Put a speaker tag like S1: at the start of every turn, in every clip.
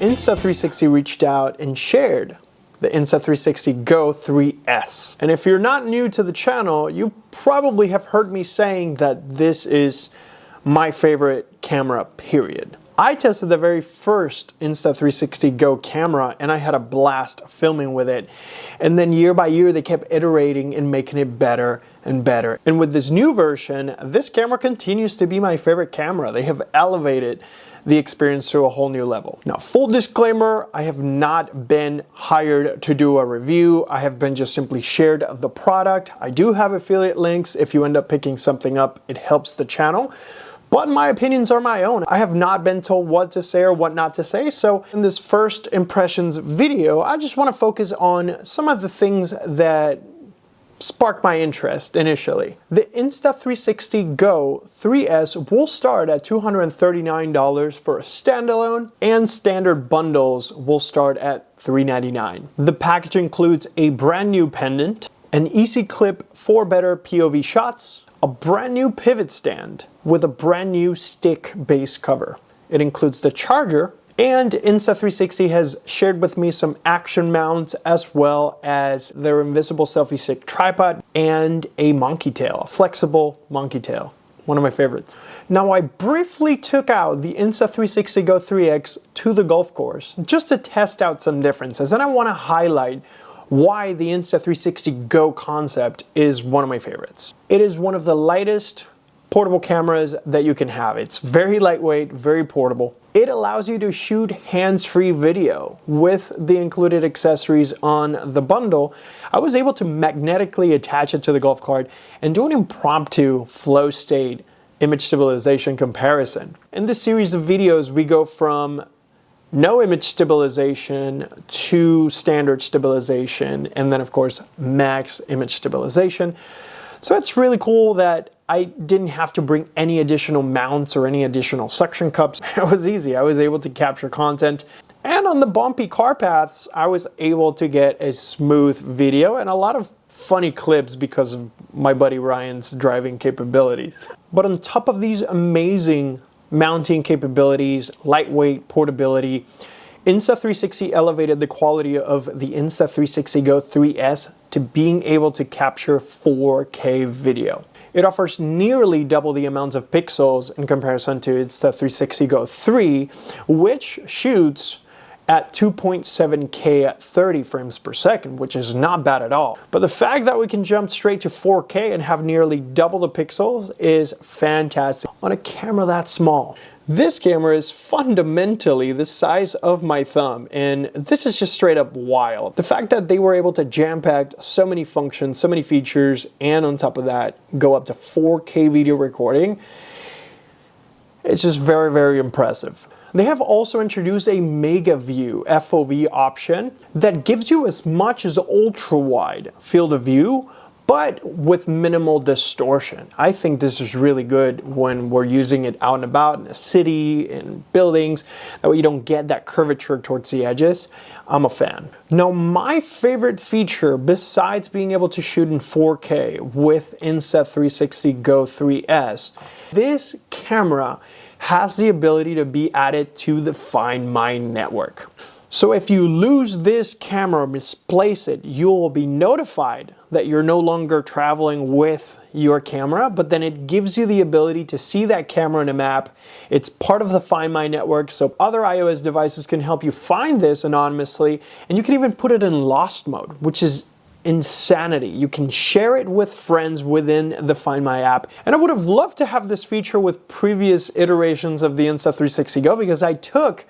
S1: Insta360 reached out and shared the Insta360 GO 3S. And if you're not new to the channel, you probably have heard me saying that this is my favorite camera, period. I tested the very first Insta360 GO camera and I had a blast filming with it. And then year by year, they kept iterating and making it better and better. And with this new version, this camera continues to be my favorite camera. They have elevated the experience to a whole new level. Now, full disclaimer, I have not been hired to do a review. I have been just simply shared the product. I do have affiliate links. If you end up picking something up, it helps the channel. But my opinions are my own. I have not been told what to say or what not to say. So in this first impressions video, I just want to focus on some of the things that sparked my interest initially. The Insta360 GO 3S will start at $239 for a standalone, and standard bundles will start at $399. The package includes a brand new pendant, an easy clip for better POV shots, a brand new pivot stand with a brand new stick base cover. It includes the charger, and Insta360 has shared with me some action mounts as well as their invisible selfie stick tripod and a monkey tail, a flexible monkey tail. One of my favorites. Now, I briefly took out the Insta360 GO 3X to the golf course just to test out some differences, and I want to highlight why the Insta360 GO concept is one of my favorites. It is one of the lightest portable cameras that you can have. It's very lightweight, very portable. It allows you to shoot hands-free video with the included accessories on the bundle. I was able to magnetically attach it to the golf cart and do an impromptu flow state image stabilization comparison. In this series of videos, we go from no image stabilization to standard stabilization, and then of course max image stabilization. So it's really cool that I didn't have to bring any additional mounts or any additional suction cups. It was easy. I was able to capture content. And on the bumpy car paths, I was able to get a smooth video and a lot of funny clips because of my buddy Ryan's driving capabilities. But on top of these amazing mounting capabilities, lightweight portability, Insta360 elevated the quality of the Insta360 GO 3S to being able to capture 4K video. It offers nearly double the amount of pixels in comparison to Insta360 GO 3, which shoots at 2.7K at 30 frames per second, which is not bad at all. But the fact that we can jump straight to 4K and have nearly double the pixels is fantastic on a camera that small. This camera is fundamentally the size of my thumb, and this is just straight up wild. The fact that they were able to jam-pack so many functions, so many features, and on top of that, go up to 4K video recording, it's just very, very impressive. They have also introduced a Mega View FOV option that gives you as much as ultra-wide field of view, but with minimal distortion. I think this is really good when we're using it out and about in a city, in buildings, that way you don't get that curvature towards the edges. I'm a fan. Now, my favorite feature, besides being able to shoot in 4K with Insta360 GO 3S, this camera has the ability to be added to the Find My network. So if you lose this camera or misplace it, you will be notified that you're no longer traveling with your camera, but then it gives you the ability to see that camera in a map. It's part of the Find My network, so other iOS devices can help you find this anonymously, and you can even put it in lost mode, which is insanity. You can share it with friends within the Find My app. And I would have loved to have this feature with previous iterations of the Insta360 GO, because I took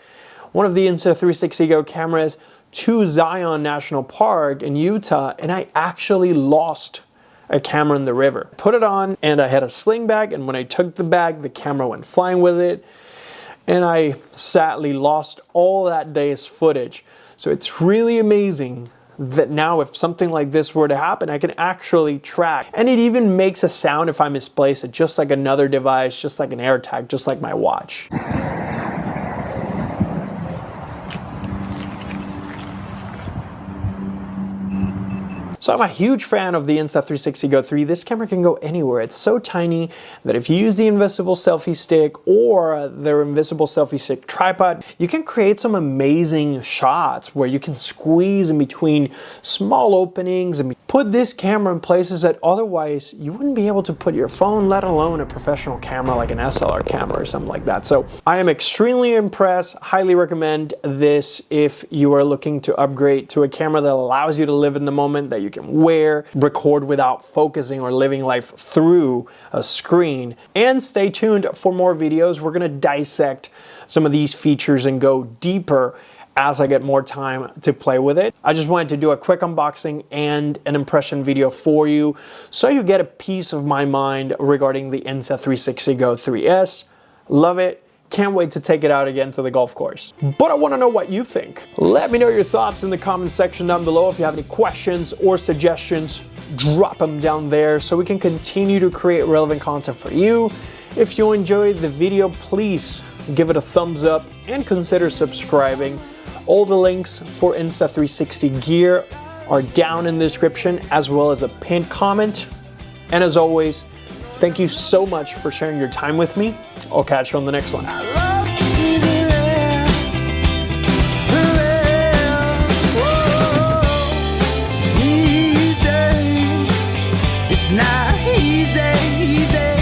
S1: one of the Insta360 GO cameras to Zion National Park in Utah, and I actually lost a camera in the river. Put it on, and I had a sling bag, and when I took the bag, the camera went flying with it, and I sadly lost all that day's footage. So it's really amazing that now if something like this were to happen, I can actually track. And it even makes a sound if I misplace it, just like another device, just like an AirTag, just like my watch. So I'm a huge fan of the Insta360 GO 3. This camera can go anywhere. It's so tiny that if you use the invisible selfie stick or their invisible selfie stick tripod, you can create some amazing shots where you can squeeze in between small openings and put this camera in places that otherwise you wouldn't be able to put your phone, let alone a professional camera like an SLR camera or something like that. So I am extremely impressed. Highly recommend this if you are looking to upgrade to a camera that allows you to live in the moment, that you can wear, record without focusing or living life through a screen. And stay tuned for more videos. We're gonna dissect some of these features and go deeper as I get more time to play with it. I just wanted to do a quick unboxing and an impression video for you so you get a piece of my mind regarding the Insta360 GO 3S. Love it. Can't wait to take it out again to the golf course. But I want to know what you think. Let me know your thoughts in the comment section down below. If you have any questions or suggestions, drop them down there so we can continue to create relevant content for you. If you enjoyed the video, please give it a thumbs up and consider subscribing. All the links for Insta360 gear are down in the description, as well as a pinned comment. And as always, thank you so much for sharing your time with me. I'll catch you on the next one.
S2: These days, it's not easy.